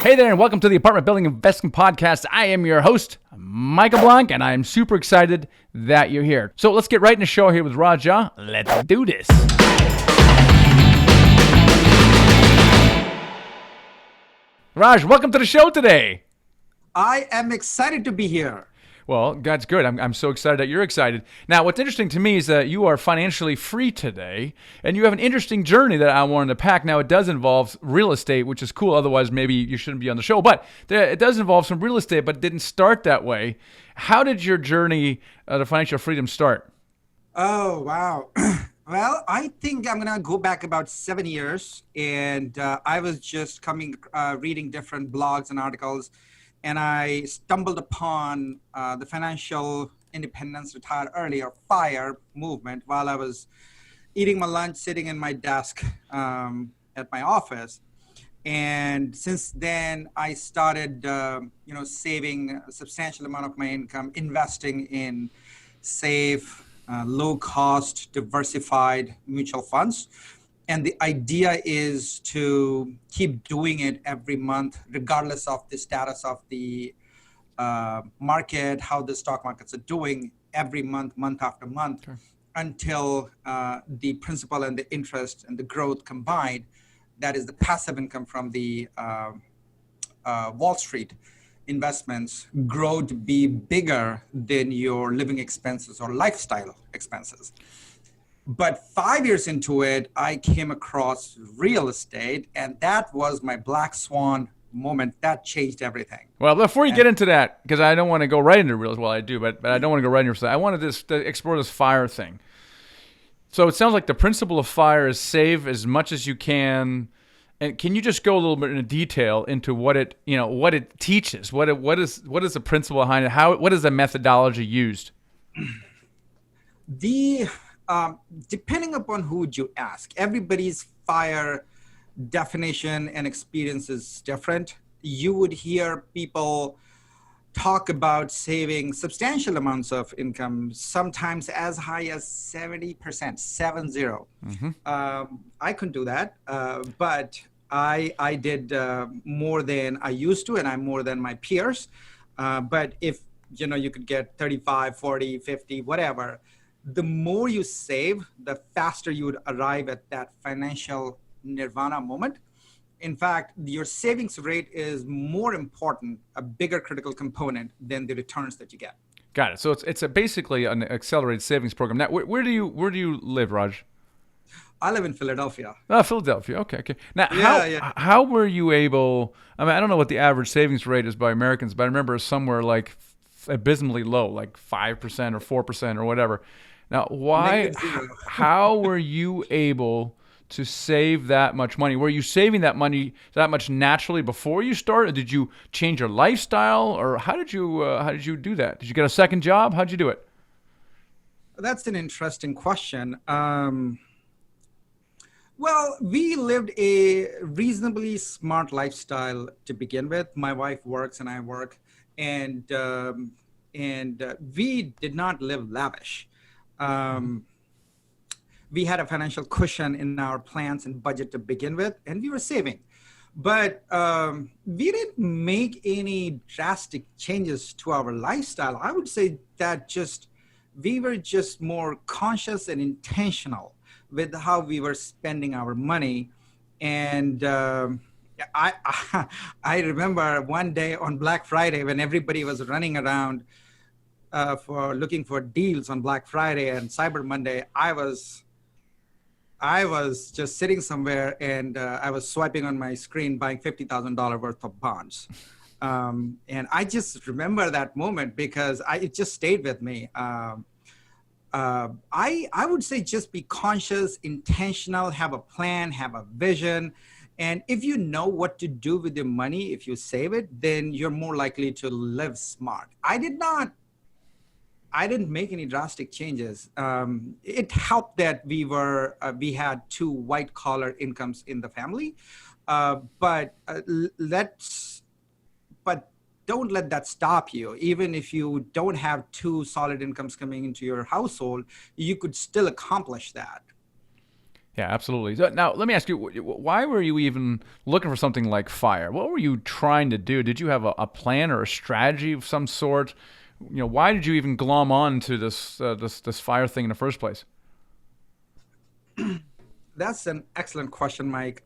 Hey there, and welcome to the Apartment Building Investing Podcast. I am your host, Michael Blanc, and I am super excited that you're here. So let's get right in the show here with Raj Jha. Let's do this. Raj, welcome to the show today. I am excited to be here. Well, that's good. I'm so excited that you're excited. Now, what's interesting to me is that you are financially free today, and you have an interesting journey that I wanted to pack. Now, it does involve real estate, which is cool. Otherwise, maybe you shouldn't be on the show. But it does involve some real estate, but it didn't start that way. How did your journey to financial freedom start? Oh, wow. Well, I think I'm going to go back about 7 years. And I was just reading different blogs and articles. And I stumbled upon the Financial Independence Retire Early, or FIRE movement, while I was eating my lunch, sitting in my desk at my office. And since then, I started, saving a substantial amount of my income, investing in safe, low-cost, diversified mutual funds. And the idea is to keep doing it every month, regardless of the status of the market, how the stock markets are doing, every month, month after month, sure, until the principal and the interest and the growth combined, that is the passive income from the Wall Street investments, grow to be bigger than your living expenses or lifestyle expenses. But 5 years into it, I came across real estate, and that was my black swan moment. That changed everything. Well, before you get into that, because I don't want to go right into real estate, well, I do, but I don't want to go right into real estate. I wanted to explore this FIRE thing. So it sounds like the principle of FIRE is save as much as you can. And can you just go a little bit in detail into what it teaches? What is the principle behind it? What is the methodology used? Depending upon who you ask, everybody's FIRE definition and experience is different. You would hear people talk about saving substantial amounts of income, sometimes as high as 70%, 70. Mm-hmm. I couldn't do that, but I did more than I used to, and I'm more than my peers. But if you could get 35, 40, 50, whatever, the more you save, the faster you would arrive at that financial nirvana moment. In fact, your savings rate is more important, a bigger critical component than the returns that you get. Got it. So it's basically an accelerated savings program. Now, where do you live, Raj? I live in Philadelphia. Oh, Philadelphia. Okay. Now, how were you able? I mean, I don't know what the average savings rate is by Americans, but I remember somewhere like abysmally low, like 5% or 4% or whatever. Now, how were you able to save that much money? Were you saving that money that much naturally before you started? Did you change your lifestyle, or how did you do that? Did you get a second job? How'd you do it? That's an interesting question. Well, we lived a reasonably smart lifestyle to begin with. My wife works and I work, and we did not live lavish. We had a financial cushion in our plans and budget to begin with, and we were saving. But we didn't make any drastic changes to our lifestyle. I would say that we were just more conscious and intentional with how we were spending our money. And I remember one day on Black Friday when everybody was running around for looking for deals on Black Friday and Cyber Monday. I was just sitting somewhere, and I was swiping on my screen buying $50,000 worth of bonds. And I just remember that moment because it just stayed with me. I would say just be conscious, intentional, have a plan, have a vision. And if you know what to do with your money, if you save it, then you're more likely to live smart. I didn't make any drastic changes. It helped that we had two white collar incomes in the family, but don't let that stop you. Even if you don't have two solid incomes coming into your household, you could still accomplish that. Yeah, absolutely. So now, let me ask you, why were you even looking for something like Fire? What were you trying to do? Did you have a plan or a strategy of some sort? Why did you even glom on to this Fire thing in the first place? That's an excellent question, Mike.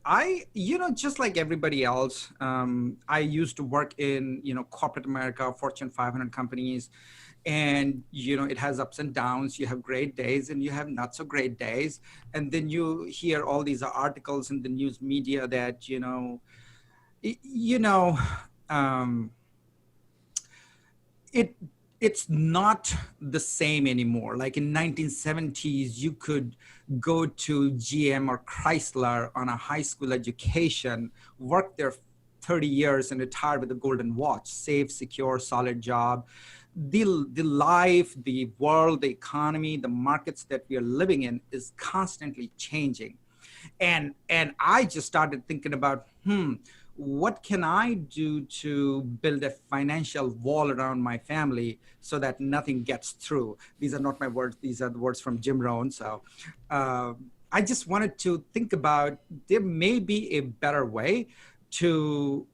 Just like everybody else, I used to work in, corporate America, Fortune 500 companies, and it has ups and downs. You have great days and you have not so great days, and then you hear all these articles in the news media that y- you know, um, it it's not the same anymore. Like in 1970s, you could go to GM or Chrysler on a high school education, work there 30 years and retire with a golden watch, safe, secure, solid job. The life, the world, the economy, the markets that we are living in is constantly changing. And I just started thinking about, what can I do to build a financial wall around my family so that nothing gets through? These are not my words, these are the words from Jim Rohn. So uh, I just wanted to think about, there may be a better way to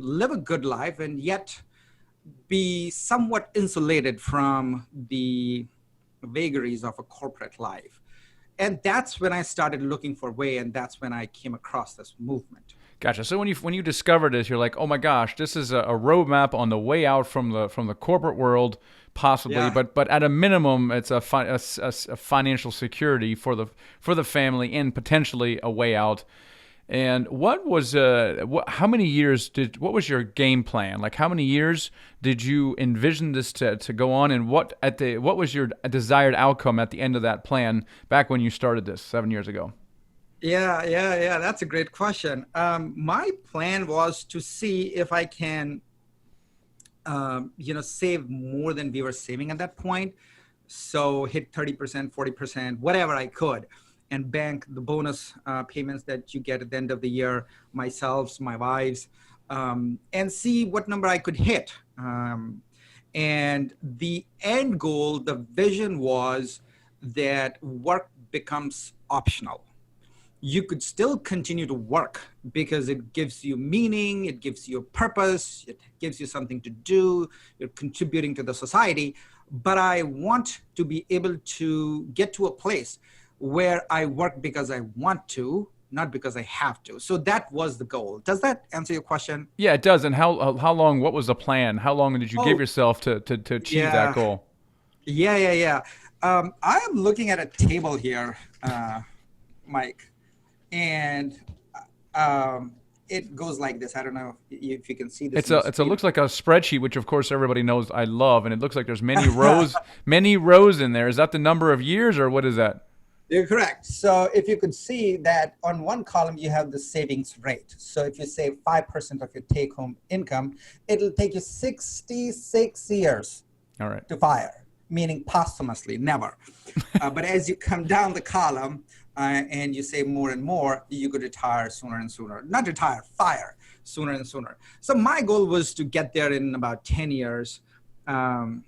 live a good life and yet be somewhat insulated from the vagaries of a corporate life. And that's when I started looking for a way, and that's when I came across this movement. Gotcha. So when you discovered this, you're like, oh my gosh, this is a roadmap on the way out from the corporate world, possibly, Yeah. but at a minimum, it's a financial security for the family and potentially a way out. And how many years what was your game plan? Like how many years did you envision this to go on, and what was your desired outcome at the end of that plan back when you started this 7 years ago? Yeah. That's a great question. My plan was to see if I can, save more than we were saving at that point. So hit 30%, 40%, whatever I could, and bank the bonus payments that you get at the end of the year, myself, my wives, and see what number I could hit. And the end goal, the vision was that work becomes optional. You could still continue to work because it gives you meaning, it gives you a purpose, it gives you something to do, you're contributing to the society. But I want to be able to get to a place where I work because I want to, not because I have to. So that was the goal. Does that answer your question? Yeah, it does. And how long? What was the plan? How long did you give Oh, yourself to achieve that yeah. goal? Yeah. I am looking at a table here, Mike, and um, it goes like this. I don't know if you can see this It's in a the it's a screen. looks like a spreadsheet, which of course everybody knows I love, and it looks like there's many rows in there. Is that the number of years, or what is that? You're correct. So if you could see that on one column, you have the savings rate. So if you save 5% of your take home income, it'll take you 66 years All right. to fire, meaning posthumously, never. But as you come down the column and you save more and more, you could retire sooner and sooner. Not retire, fire sooner and sooner. So my goal was to get there in about 10 years. Um,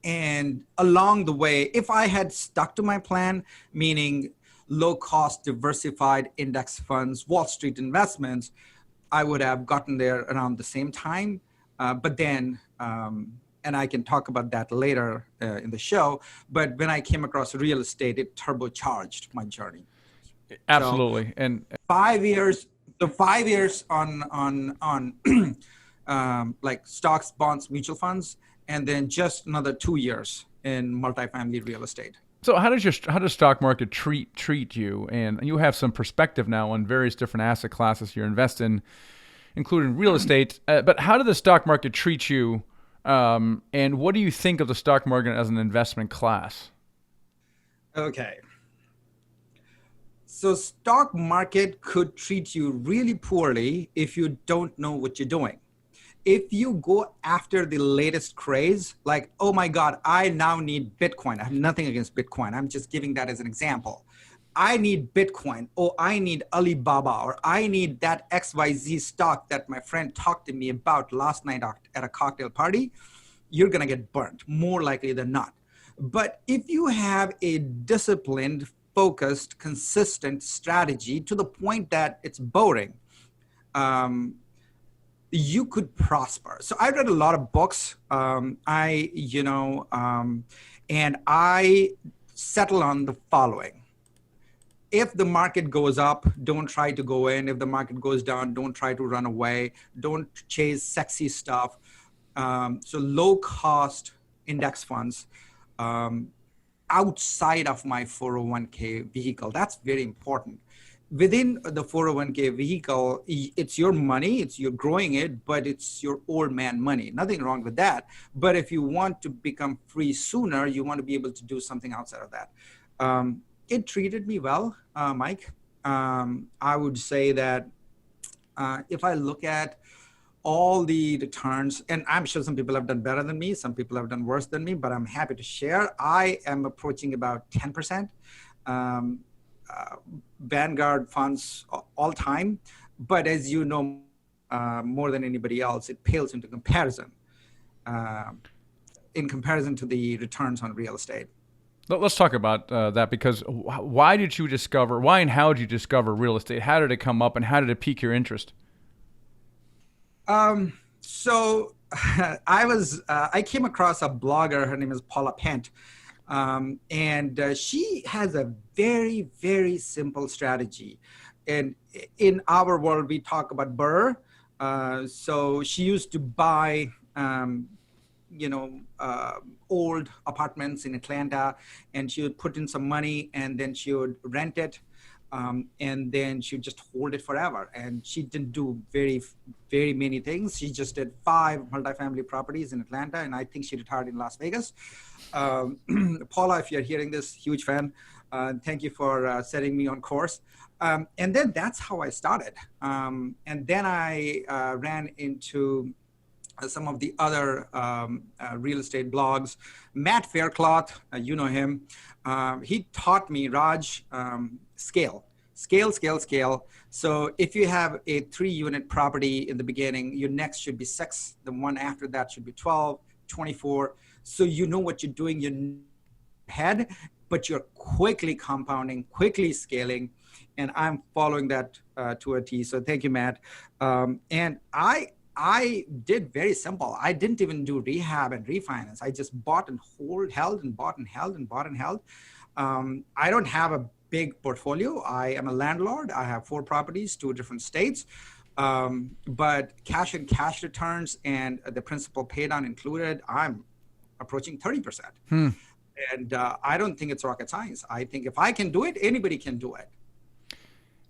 and along the way, if I had stuck to my plan, meaning low cost, diversified index funds, Wall Street investments, I would have gotten there around the same time. But then, and I can talk about that later in the show, but when I came across real estate, it turbocharged my journey. So Absolutely. And 5 years, the 5 years on like stocks, bonds, mutual funds, and then just another 2 years in multifamily real estate. so how does stock market treat you? And you have some perspective now on various different asset classes you invest in, including real estate. But how did the stock market treat you? And what do you think of the stock market as an investment class? Okay. So stock market could treat you really poorly if you don't know what you're doing. If you go after the latest craze, like, oh my God, I now need Bitcoin. I have nothing against Bitcoin. I'm just giving that as an example. I need Bitcoin, or I need Alibaba, or I need that XYZ stock that my friend talked to me about last night at a cocktail party. You're going to get burnt more likely than not. But if you have a disciplined focused, consistent strategy to the point that it's boring, you could prosper. So I read a lot of books. And I settle on the following. If the market goes up, don't try to go in. If the market goes down, don't try to run away. Don't chase sexy stuff. So low cost index funds outside of my 401k vehicle. That's very important. Within the 401k vehicle, it's your money, you're growing it, but it's your old man money. Nothing wrong with that. But if you want to become free sooner, you want to be able to do something outside of that. It treated me well, Mike. I would say that if I look at all the returns, and I'm sure some people have done better than me, some people have done worse than me, but I'm happy to share. I am approaching about 10%. Vanguard funds all time, but as you know, more than anybody else, it pales into comparison, in comparison to the returns on real estate. Let's talk about that, because why and how did you discover real estate? How did it come up, and how did it pique your interest? So I came across a blogger. Her name is Paula Pent. And she has a very, very simple strategy. And in our world, we talk about BRRRR. So she used to buy, old apartments in Atlanta, and she would put in some money, and then she would rent it. And then she would just hold it forever. And she didn't do very, very many things. She just did 5 multifamily properties in Atlanta, and I think she retired in Las Vegas. Paula, if you're hearing this, huge fan. Thank you for setting me on course. And then that's how I started. And then I ran into some of the other real estate blogs. Matt Faircloth, you know him. He taught me, Raj, scale. So if you have a 3-unit property in the beginning, your next should be 6. The one after that should be 12, 24. So you know what you're doing in your head, but you're quickly compounding, quickly scaling. And I'm following that to a T. So thank you, Matt. And I did very simple. I didn't even do rehab and refinance. I just bought and held and bought and held and bought and held. I don't have a big portfolio. I am a landlord. I have 4 properties, 2 different states. But cash and cash returns and the principal pay down included, I'm approaching 30%. And I don't think it's rocket science. I think if I can do it, anybody can do it.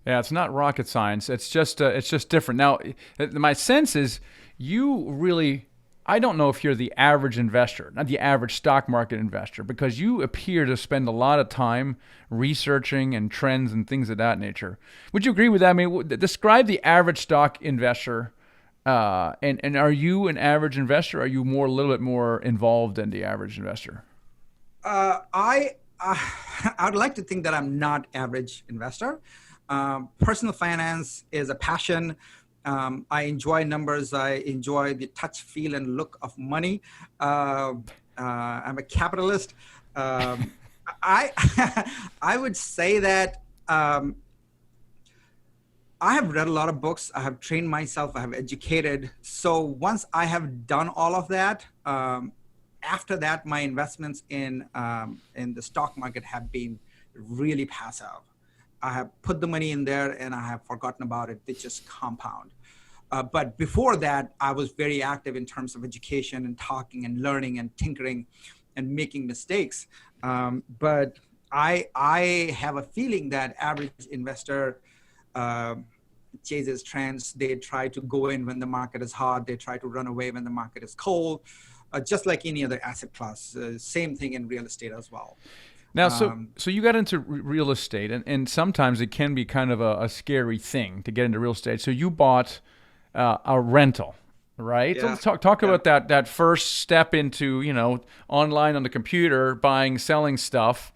Yeah, it's not rocket science. It's just different. Now, my sense is you really, I don't know if you're the average investor, not the average stock market investor, because you appear to spend a lot of time researching and trends and things of that nature. Would you agree with that? I mean, describe the average stock investor. And are you an average investor? Or are you a little bit more involved than the average investor? I would like to think that I'm not average investor. Personal finance is a passion. I enjoy numbers. I enjoy the touch, feel, and look of money. I'm a capitalist. I would say that I have read a lot of books. I have trained myself. I have educated. So once I have done all of that, after that, my investments in the stock market have been really passive. I have put the money in there and I have forgotten about it. They just compound. But before that, I was very active in terms of education and talking and learning and tinkering and making mistakes. But I have a feeling that average investor chases trends. They try to go in when the market is hot. They try to run away when the market is cold, just like any other asset class. Same thing in real estate as well. Now, so you got into real estate, and sometimes it can be kind of a scary thing to get into real estate. So you bought a rental, right? Yeah. So let's talk about that first step into, online on the computer, buying, selling stuff,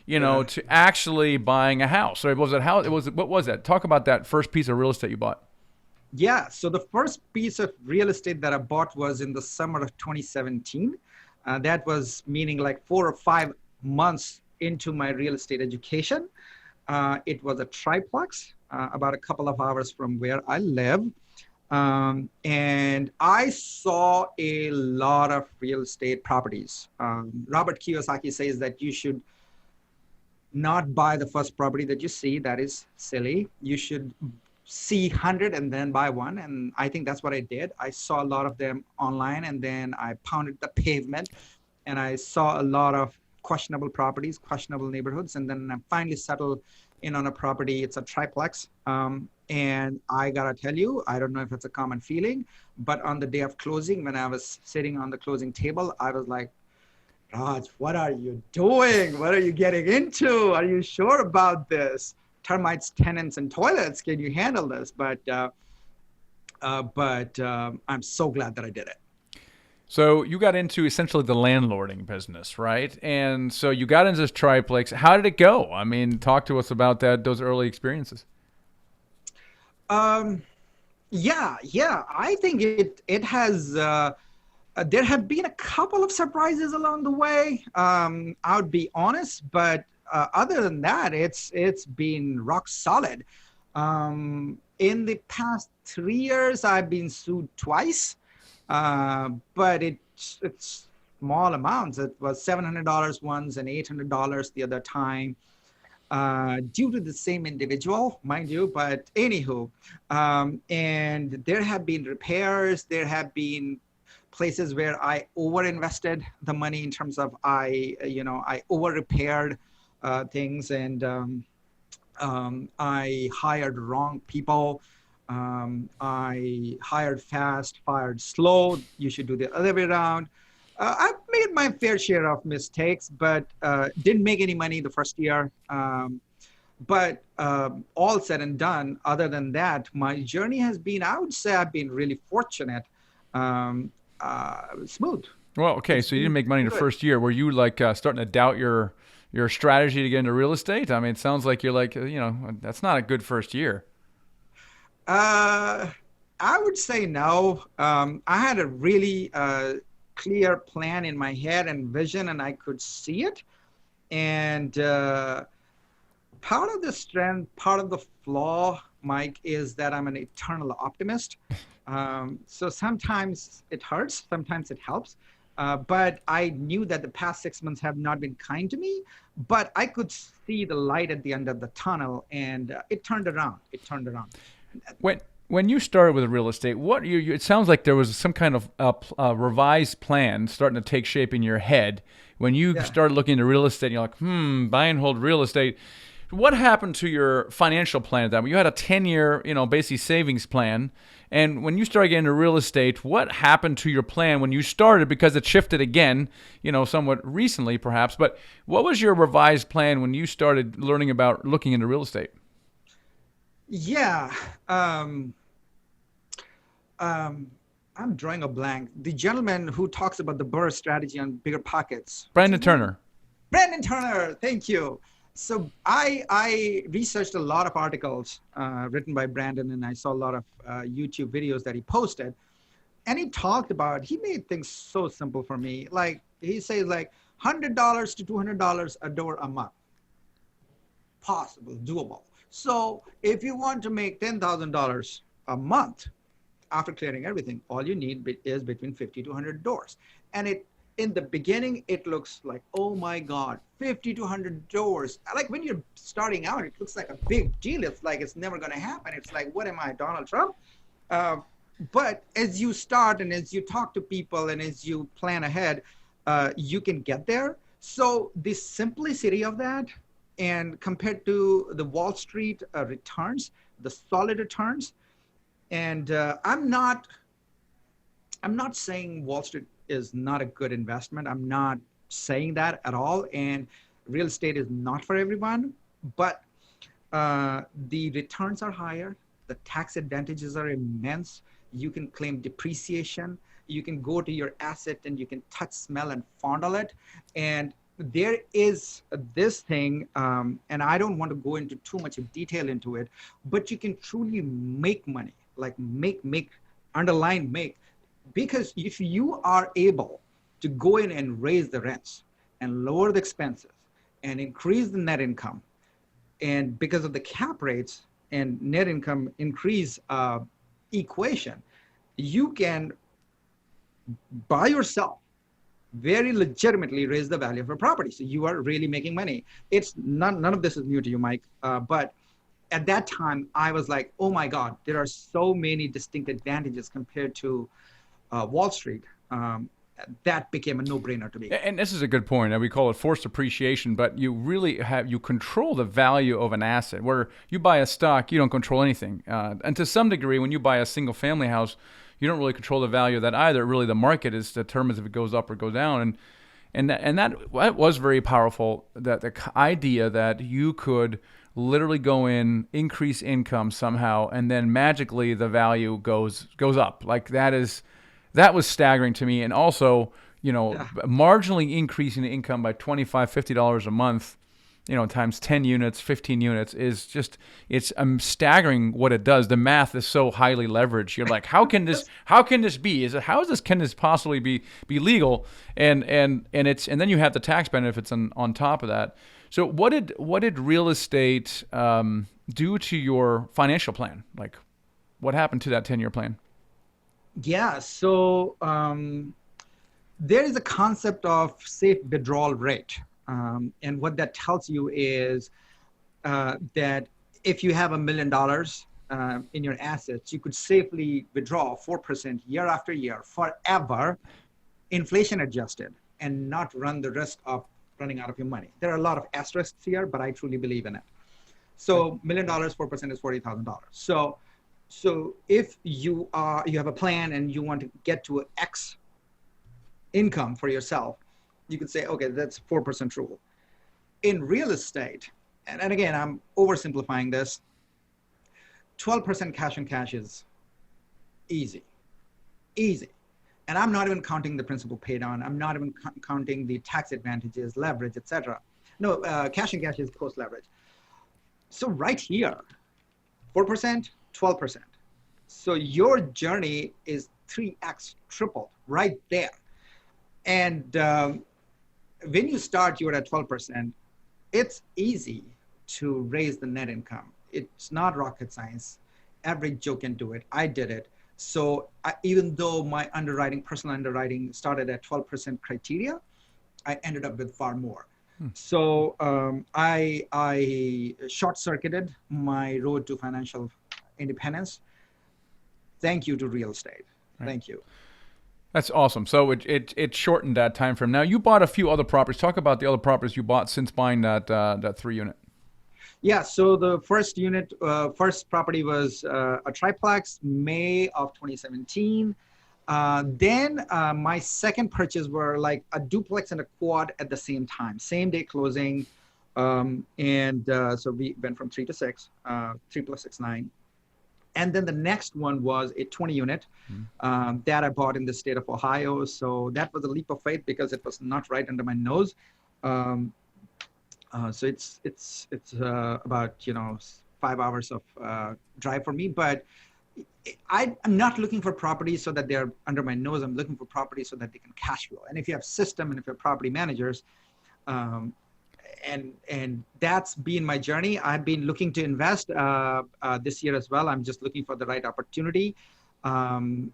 to actually buying a house. Or was it house? What was that? Talk about that first piece of real estate you bought. Yeah. So the first piece of real estate that I bought was in the summer of 2017. That was meaning like 4 or 5 months into my real estate education. It was a triplex, about a couple of hours from where I live. And I saw a lot of real estate properties. Robert Kiyosaki says that you should not buy the first property that you see. That is silly. You should see 100 and then buy one. And I think that's what I did. I saw a lot of them online, and then I pounded the pavement, and I saw a lot of questionable properties, questionable neighborhoods. And then I finally settled in on a property. It's a triplex. And I gotta tell you, I don't know if it's a common feeling, but on the day of closing, when I was sitting on the closing table, I was like, Raj, what are you doing? What are you getting into? Are you sure about this? Termites, tenants, and toilets. Can you handle this? But I'm so glad that I did it. So you got into essentially the landlording business, right? And so you got into this triplex. How did it go? I mean, talk to us about those early experiences. Yeah. I think it has. There have been a couple of surprises along the way. I would be honest, but other than that, it's been rock solid. In the past 3 years, I've been sued twice, but it's small amounts. It was $700 once and $800 the other time, due to the same individual, mind you. But anywho, and there have been repairs. There have been places where I over-invested the money in terms of I over-repaired things, and I hired wrong people. I hired fast, fired slow. You should do the other way around. I've made my fair share of mistakes, but didn't make any money the first year. But all said and done, other than that, my journey has been, I would say I've been really fortunate. Smooth. Well, okay, so you didn't make money in the first year. Were you like starting to doubt your strategy to get into real estate? I mean, it sounds like you're like, that's not a good first year. I would say no. I had a really clear plan in my head and vision, and I could see it. And part of the strength, part of the flaw, Mike, is that I'm an eternal optimist. So sometimes it hurts, sometimes it helps. But I knew that the past 6 months have not been kind to me, but I could see the light at the end of the tunnel, and it turned around. When you started with real estate, it sounds like there was some kind of revised plan starting to take shape in your head when you started looking into real estate. And you're like, buy and hold real estate. What happened to your financial plan at that? You had a 10-year, basically savings plan. And when you started getting into real estate, what happened to your plan when you started? Because it shifted again, somewhat recently perhaps. But what was your revised plan when you started learning about looking into real estate? Yeah. I'm drawing a blank. The gentleman who talks about the Burr strategy on bigger pockets. Brandon Turner. Brandon Turner. Thank you. So I researched a lot of articles written by Brandon, and I saw a lot of YouTube videos that he posted. And he made things so simple for me. Like he says like $100 to $200 a door a month. Possible, doable. So if you want to make $10,000 a month after clearing everything, all you need is between 50 to 100 doors. And in the beginning, it looks like, oh my God, 50 to 100 doors. Like when you're starting out, it looks like a big deal. It's like it's never going to happen. It's like, what am I, Donald Trump? But as you start and as you talk to people and as you plan ahead, you can get there. So the simplicity of that, and compared to the Wall Street returns, the solid returns, and I'm not saying Wall Street is not a good investment. I'm not saying that at all. And real estate is not for everyone, but the returns are higher. The tax advantages are immense. You can claim depreciation. You can go to your asset and you can touch, smell, and fondle it. And there is this thing, and I don't want to go into too much of detail into it, but you can truly make money, like make, underline make. Because if you are able to go in and raise the rents and lower the expenses and increase the net income, and because of the cap rates and net income increase equation, you can by yourself very legitimately raise the value of a property. So you are really making money. It's none of this is new to you, Mike. But at that time, I was like, oh my God, there are so many distinct advantages compared to Wall Street. That became a no-brainer to me. And this is a good point. And we call it forced appreciation, but you really you control the value of an asset. Where you buy a stock, you don't control anything. And to some degree, when you buy a single family house, you don't really control the value of that either. Really, the market determines if it goes up or goes down. And that was very powerful. That the idea that you could literally go in, increase income somehow, and then magically the value goes up. Like that was staggering to me. And also, marginally increasing the income by $25, $50 a month, times 10 units, 15 units is just, it's staggering what it does. The math is so highly leveraged. You're like, how can this be? Can this possibly be legal? And then you have the tax benefits on top of that. So what did real estate do to your financial plan? Like what happened to that 10-year plan? Yeah, so there is a concept of safe withdrawal rate. And what that tells you is that if you have $1 million in your assets, you could safely withdraw 4% year after year forever, inflation adjusted, and not run the risk of running out of your money. There are a lot of asterisks here, but I truly believe in it. So $1 million, 4% is $40,000. So if you have a plan and you want to get to an X income for yourself, you could say, okay, that's 4% rule. In real estate, and again, I'm oversimplifying this, 12% cash on cash is easy. And I'm not even counting the principal paid on. I'm not even counting the tax advantages, leverage, etc. No, cash on cash is post leverage. So right here, 4%, 12%. So your journey is 3x tripled right there. And when you start, you're at 12%. It's easy to raise the net income. It's not rocket science. Average Joe can do it. I did it. So even though my personal underwriting started at 12% criteria, I ended up with far more. So I short-circuited my road to financial independence. Thank you to real estate. Right. Thank you. That's awesome. So it shortened that time frame. Now you bought a few other properties. Talk about the other properties you bought since buying that 3-unit. Yeah. So the first property was a triplex, May of 2017. Then my second purchase were like a duplex and a quad at the same time, same day closing. So we went from 3 to 6, 3 plus 6, 9. And then the next one was a 20-unit that I bought in the state of Ohio. So that was a leap of faith because it was not right under my nose. So it's about 5 hours of drive for me. But I'm not looking for properties so that they're under my nose. I'm looking for properties so that they can cash flow. And if you have system and if you have property managers, and that's been my journey. I've been looking to invest this year as well. I'm just looking for the right opportunity. And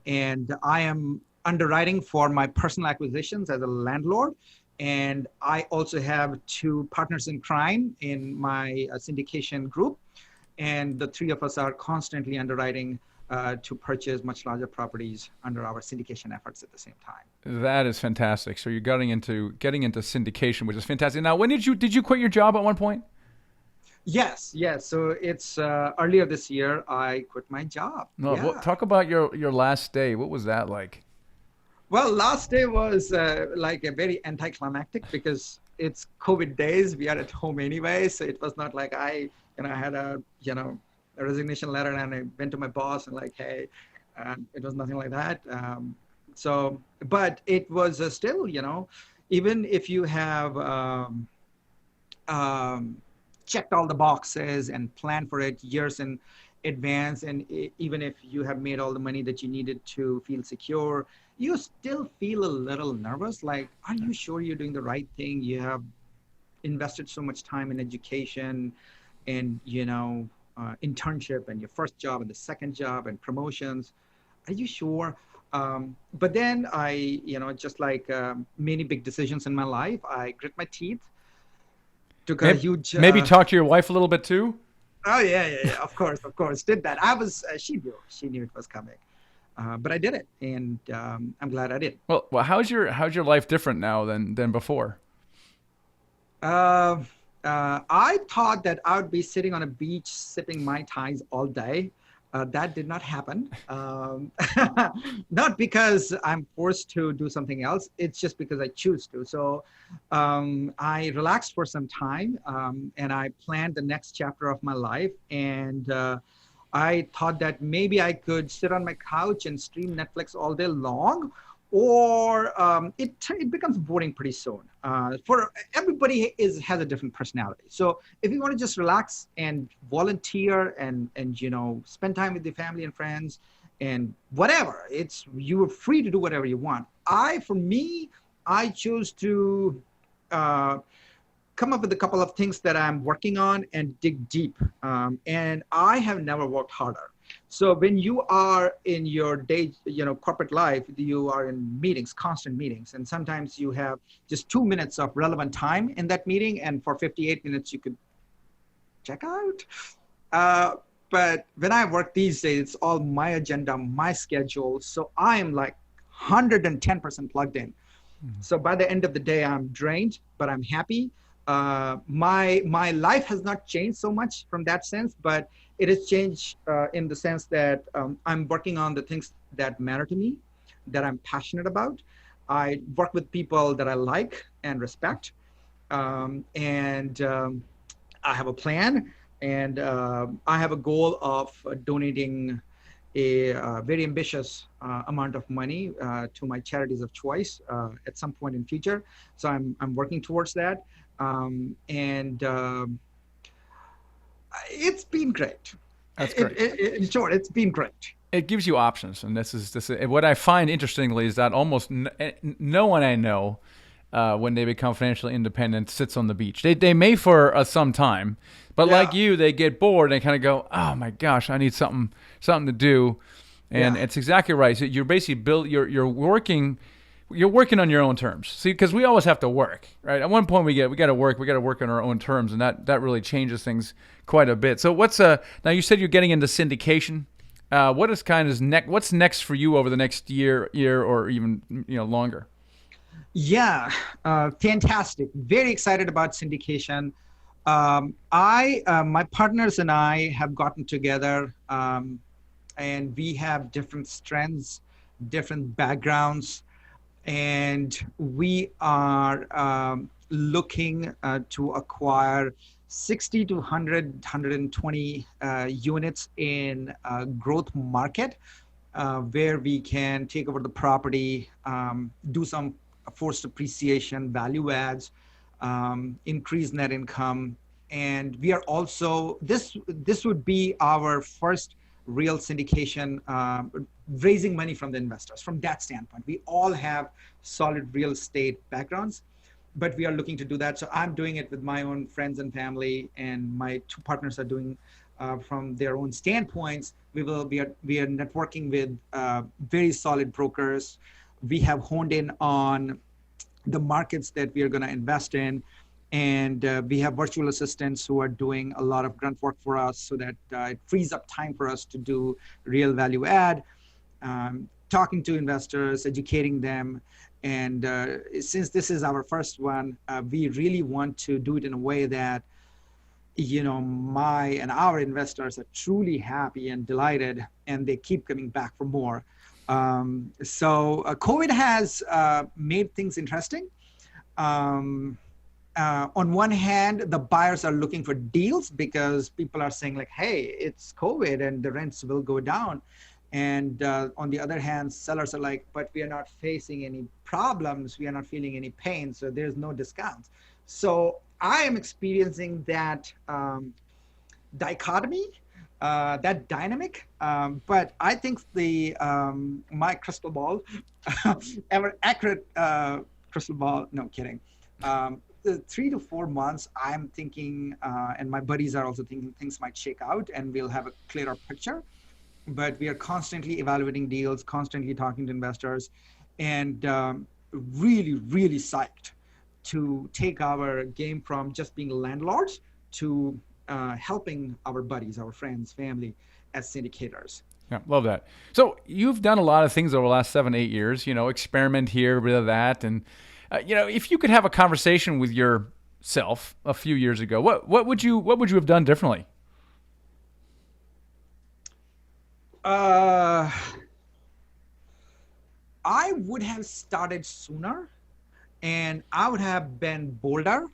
I am underwriting for my personal acquisitions as a landlord. And I also have 2 partners in crime in my syndication group. And the 3 of us are constantly underwriting to purchase much larger properties under our syndication efforts at the same time. That is fantastic. So you're getting into syndication, which is fantastic. Now, when did you quit your job at one point? Yes. So it's earlier this year I quit my job. No, yeah. Talk about your last day. What was that like? Well, last day was like a very anticlimactic because it's COVID days. We are at home anyway, so it was not like I had a resignation letter and I went to my boss and like, hey, it was nothing like that. But it was still, even if you have checked all the boxes and planned for it years in advance, and even if you have made all the money that you needed to feel secure, you still feel a little nervous. Like, are you sure you're doing the right thing? You have invested so much time in education and, internship and your first job and the second job and promotions. Are you sure? But then just like many big decisions in my life, I grit my teeth, took a Maybe, huge, maybe talk to your wife a little bit too. oh yeah, yeah, yeah, of course, did that. She knew it was coming. But I did it, and I'm glad I did. Well, how's your life different now than before? Uh, I thought that I would be sitting on a beach sipping Mai Tais all day. That did not happen. Not because I'm forced to do something else. It's just because I choose to. So I relaxed for some time, and I planned the next chapter of my life. And I thought that maybe I could sit on my couch and stream Netflix all day long, or it becomes boring pretty soon. For everybody has a different personality. So if you want to just relax and volunteer and spend time with your family and friends and whatever, it's you are free to do whatever you want. For me, I choose to uh, come up with a couple of things that I'm working on and dig deep. And I have never worked harder. So when you are in your day, corporate life, you are in meetings, constant meetings, and sometimes you have just 2 minutes of relevant time in that meeting, and for 58 minutes you could check out. Uh, but when I work these days, it's all my agenda, my schedule. So I am like 110% plugged in. So by the end of the day, I'm drained, but I'm happy. My life has not changed so much from that sense, but it has changed in the sense that I'm working on the things that matter to me, that I'm passionate about. I work with people that I like and respect, and I have a plan, and I have a goal of donating a very ambitious amount of money to my charities of choice at some point in future. So I'm working towards that, and it's been great. That's great. In short, it's been great. It gives you options, and this is what I find interestingly is that almost no one I know when they become financially independent sits on the beach. They may for some time, but like Yeah, you, they get bored and kind of go, oh my gosh, I need something to do, and yeah, it's exactly right. So you're basically you're working on your own terms. See, because we always have to work, right? At one point we got to work on our own terms, and that really changes things quite a bit. So now you said you're getting into syndication. What's next for you over the next year or even longer? yeah. Fantastic. Very excited about syndication. My partners and I have gotten together, and we have different strengths, different backgrounds, and we are looking to acquire 60 to 100, units in a growth market where we can take over the property, do some forced appreciation, value adds, increase net income. And we are also, this would be our first real syndication, raising money from the investors. From that standpoint, we all have solid real estate backgrounds, but we are looking to do that. So I'm doing it with my own friends and family, and my two partners are doing from their own standpoints. We are networking with very solid brokers. We have honed in on the markets that we are going to invest in, and we have virtual assistants who are doing a lot of grunt work for us, so that it frees up time for us to do real value add, talking to investors, educating them. And since this is our first one, we really want to do it in a way that my and our investors are truly happy and delighted, and they keep coming back for more. So COVID has made things interesting. On one hand, the buyers are looking for deals because people are saying like, hey, it's COVID and the rents will go down. And on the other hand, sellers are like, but we are not facing any problems. We are not feeling any pain. So there's no discounts. So I am experiencing that dichotomy, that dynamic. But I think my crystal ball, ever accurate crystal ball, no kidding, 3 to 4 months, I'm thinking, and my buddies are also thinking things might shake out and we'll have a clearer picture. But we are constantly evaluating deals, constantly talking to investors, and really, really psyched to take our game from just being landlords to helping our buddies, our friends, family as syndicators. Yeah, love that. So you've done a lot of things over the last 7, 8 years. Experiment here, a bit of that, and if you could have a conversation with yourself a few years ago, what would you have done differently? Uh, I would have started sooner, and I would have been bolder,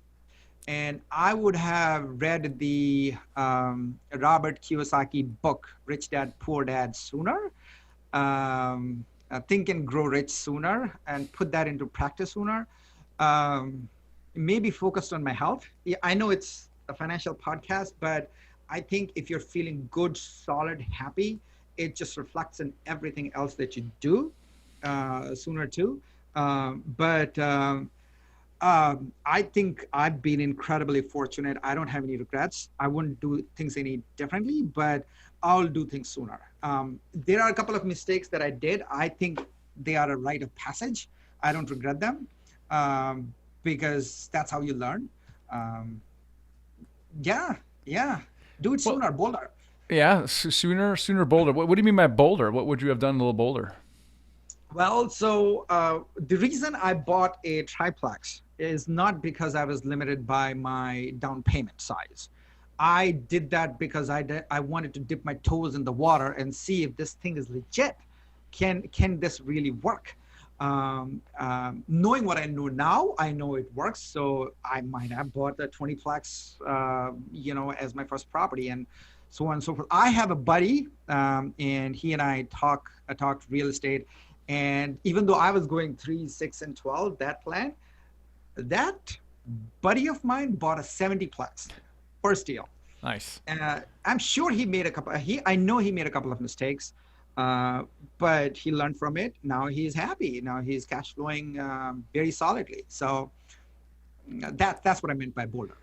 and I would have read the Robert Kiyosaki book, Rich Dad Poor Dad, sooner. Think and Grow Rich sooner, and put that into practice sooner. Um, Maybe focused on my health. Yeah, I know it's a financial podcast, but I think if you're feeling good, solid, happy, it just reflects in everything else that you do sooner too. But I think I've been incredibly fortunate. I don't have any regrets. I wouldn't do things any differently, but I'll do things sooner. There are a couple of mistakes that I did. I think they are a rite of passage. I don't regret them, um, because that's how you learn. Um, yeah, yeah. Do it Well, sooner, bolder. yeah, sooner, bolder. What do you mean by bolder? What would you have done a little bolder? Well, so the reason I bought a triplex is not because I was limited by my down payment size. I did that because I wanted to dip my toes in the water and see if this thing is legit. Can this really work? Knowing what I know now, I know it works. So I might have bought a 20plex, as my first property, and so on and so forth. I have a buddy, and he and I talked real estate. And even though I was going 3, 6, and 12, that plan, that buddy of mine bought a 70plex first deal. Nice. I'm sure he made a couple. I know he made a couple of mistakes, uh, but he learned from it. Now he's happy. Now he's cash flowing very solidly. So that's what I meant by bolder.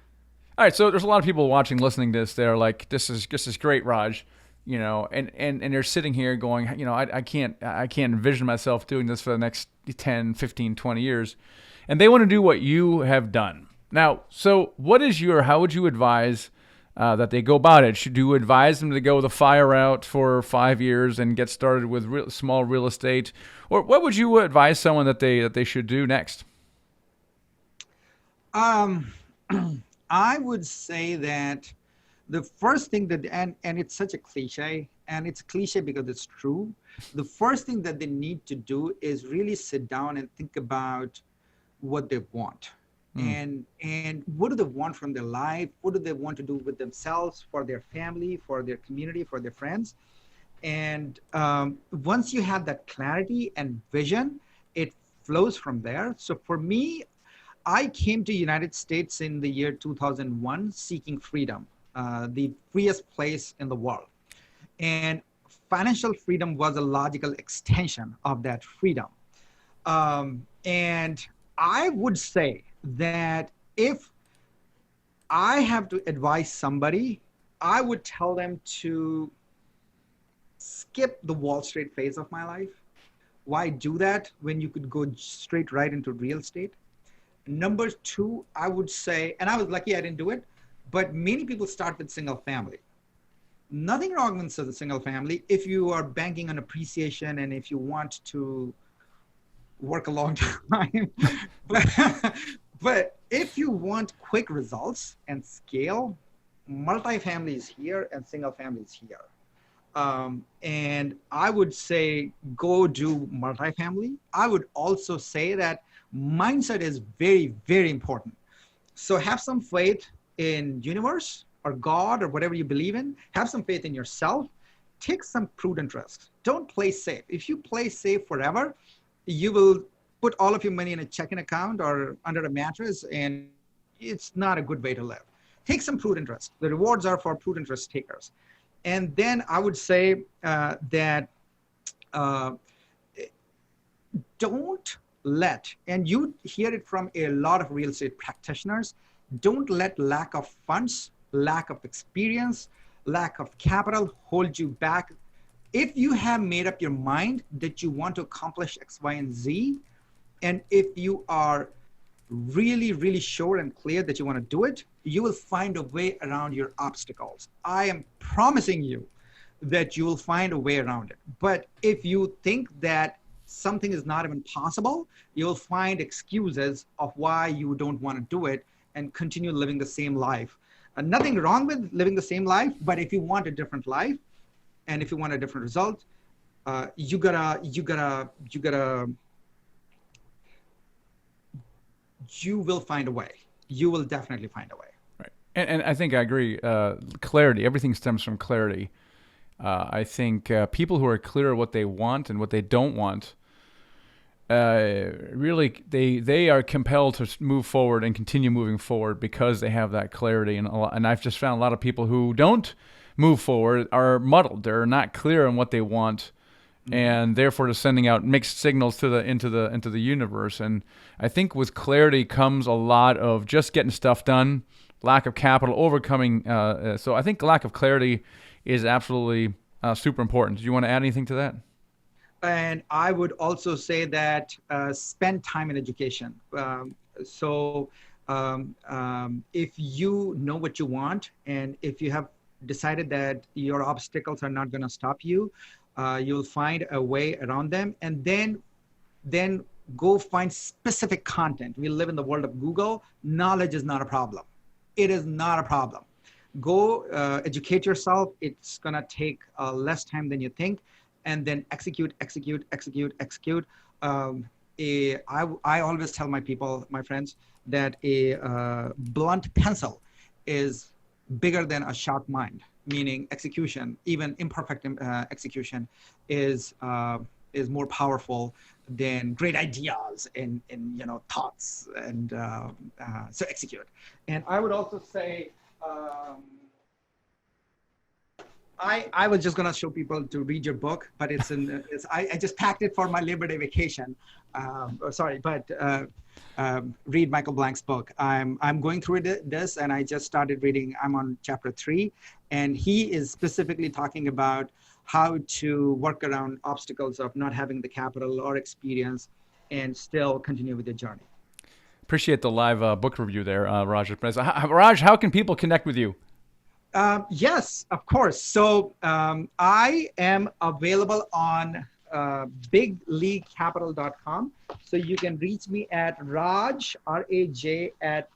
All right, so there's a lot of people watching, listening to this. They're like, "This is great, Raj," and they're sitting here going, I can't envision myself doing this for the next 10, 15, 20 years, and they want to do what you have done. Now, so how would you advise that they go about it? Should you advise them to go the fire route for 5 years and get started with small real estate, or what would you advise someone that they should do next? Um, I would say that the first thing that, and it's such a cliche, and it's a cliche because it's true. The first thing that they need to do is really sit down and think about what they want, Mm. and what do they want from their life, what do they want to do with themselves, for their family, for their community, for their friends. And once you have that clarity and vision, it flows from there. So for me, I came to United States in the year 2001 seeking freedom, the freest place in the world. And financial freedom was a logical extension of that freedom. And I would say that if I have to advise somebody, I would tell them to skip the Wall Street phase of my life. Why do that when you could go straight right into real estate? Number two, I would say, and I was lucky I didn't do it, but many people start with single family. Nothing wrong with the single family if you are banking on appreciation and if you want to work a long time. but, but if you want quick results and scale, multifamily is here and single family is here. And I would say go do multifamily. I would also say that mindset is very, very important. So have some faith in universe or God or whatever you believe in. Have some faith in yourself. Take some prudent risks. Don't play safe. If you play safe forever, you will put all of your money in a checking account or under a mattress, and it's not a good way to live. Take some prudent risks. The rewards are for prudent risk takers. And then I would say that uh, don't and you hear it from a lot of real estate practitioners, don't let lack of funds, lack of experience, lack of capital hold you back. If you have made up your mind that you want to accomplish X, Y, and Z, and if you are really, really sure and clear that you want to do it, you will find a way around your obstacles. I am promising you that you will find a way around it. But if you think that something is not even possible, you'll find excuses of why you don't want to do it and continue living the same life. Nothing wrong with living the same life, but if you want a different life and if you want a different result, you will find a way. You will definitely find a way. Right. And I think I agree. Clarity, everything stems from clarity. I think people who are clear what they want and what they don't want, really, they are compelled to move forward and continue moving forward because they have that clarity. And I've just found a lot of people who don't move forward are muddled. They're not clear on what they want, and therefore they're sending out mixed signals to into the universe. And I think with clarity comes a lot of just getting stuff done, lack of capital, overcoming. So I think lack of clarity is absolutely super important. Do you want to add anything to that? And I would also say that spend time in education. If you know what you want, and if you have decided that your obstacles are not going to stop you, you'll find a way around them, and then go find specific content. We live in the world of Google. Knowledge is not a problem. It is not a problem. Go educate yourself. It's going to take less time than you think, and then execute. I always tell my friends, that a blunt pencil is bigger than a sharp mind, meaning execution, even imperfect execution, is more powerful than great ideas and thoughts. And so execute. And I would also say, I was just gonna show people to read your book, but I just packed it for my Labor Day vacation. Read Michael Blank's book. I'm going through this, and I just started reading. I'm on chapter 3, and he is specifically talking about how to work around obstacles of not having the capital or experience and still continue with your journey. Appreciate the live book review there, Raj. Raj, how can people connect with you? Yes, of course. So I am available on bigleaguecapital.com. So you can reach me at Raj, R-A-J, at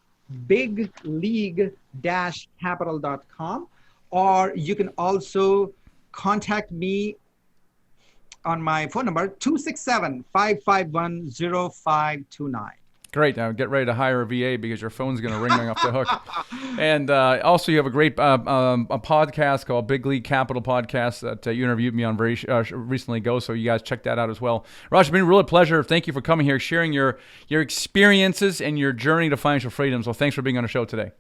bigleague-capital.com. Or you can also contact me on my phone number, 267-551-0529. Great. Now get ready to hire a VA because your phone's going to ring off the hook. And also you have a great a podcast called Big League Capital Podcast that you interviewed me on very recently ago. So you guys check that out as well. Raj, it's been a real pleasure. Thank you for coming here, sharing your experiences and your journey to financial freedom. So thanks for being on the show today.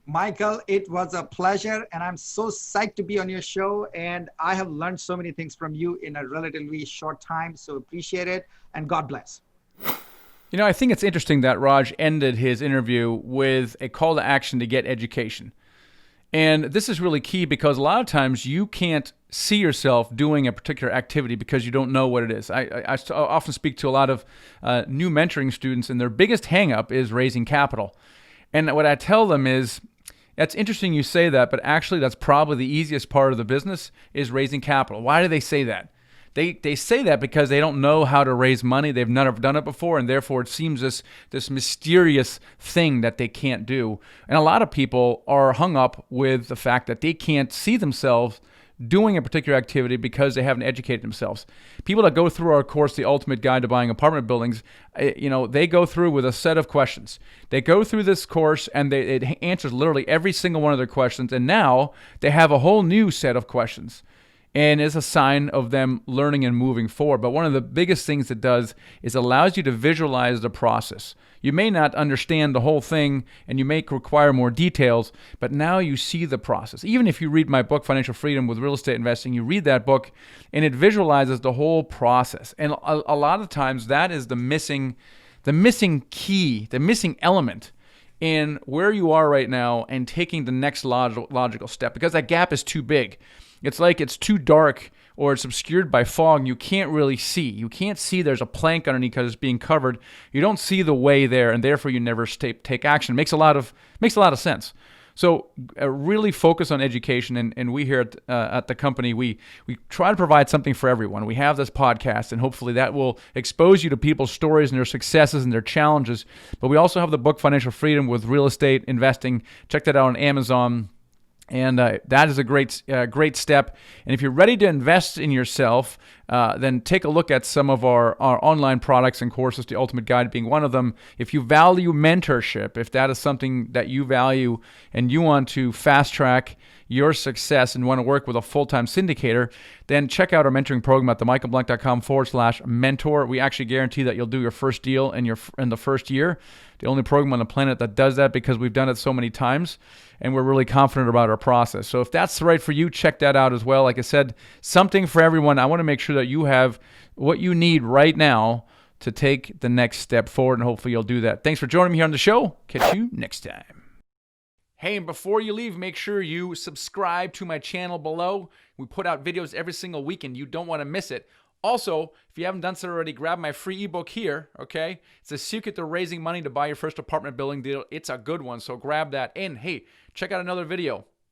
Michael, it was a pleasure, and I'm so psyched to be on your show. And I have learned so many things from you in a relatively short time. So appreciate it, and God bless. You know, I think it's interesting that Raj ended his interview with a call to action to get education. And this is really key because a lot of times you can't see yourself doing a particular activity because you don't know what it is. I often speak to a lot of new mentoring students, and their biggest hang-up is raising capital. And what I tell them is, that's interesting you say that, but actually that's probably the easiest part of the business is raising capital. Why do they say that? They say that because they don't know how to raise money. They've never done it before, and therefore it seems this mysterious thing that they can't do. And a lot of people are hung up with the fact that they can't see themselves doing a particular activity because they haven't educated themselves. People that go through our course, The Ultimate Guide to Buying Apartment Buildings, they go through with a set of questions. They go through this course, and it answers literally every single one of their questions, and now they have a whole new set of questions. and it's a sign of them learning and moving forward. But one of the biggest things it does is allows you to visualize the process. You may not understand the whole thing and you may require more details, but now you see the process. Even if you read my book, Financial Freedom with Real Estate Investing, you read that book and it visualizes the whole process. And a lot of times that is the missing key, the missing element in where you are right now and taking the next logical step, because that gap is too big. It's like it's too dark or it's obscured by fog and you can't really see. You can't see there's a plank underneath because it's being covered. You don't see the way there, and therefore you never take action. Makes a lot of sense. So really focus on education, and we here at the company, we try to provide something for everyone. We have this podcast, and hopefully that will expose you to people's stories and their successes and their challenges. But we also have the book Financial Freedom with Real Estate Investing. Check that out on Amazon. And that is a great step. And if you're ready to invest in yourself, then take a look at some of our online products and courses, The Ultimate Guide being one of them. If you value mentorship, if that is something that you value and you want to fast track your success and want to work with a full-time syndicator, then check out our mentoring program at themichaelblank.com/mentor. We actually guarantee that you'll do your first deal in the first year. The only program on the planet that does that, because we've done it so many times and we're really confident about our process. So if that's right for you, check that out as well. Like I said, something for everyone. I want to make sure that you have what you need right now to take the next step forward, and hopefully you'll do that. Thanks for joining me here on the show. Catch you next time. Hey, and before you leave, make sure you subscribe to my channel below. We put out videos every single week and you don't want to miss it. Also, if you haven't done so already, grab my free ebook here, okay? It's a secret to raising money to buy your first apartment building deal. It's a good one, so grab that. And hey, check out another video.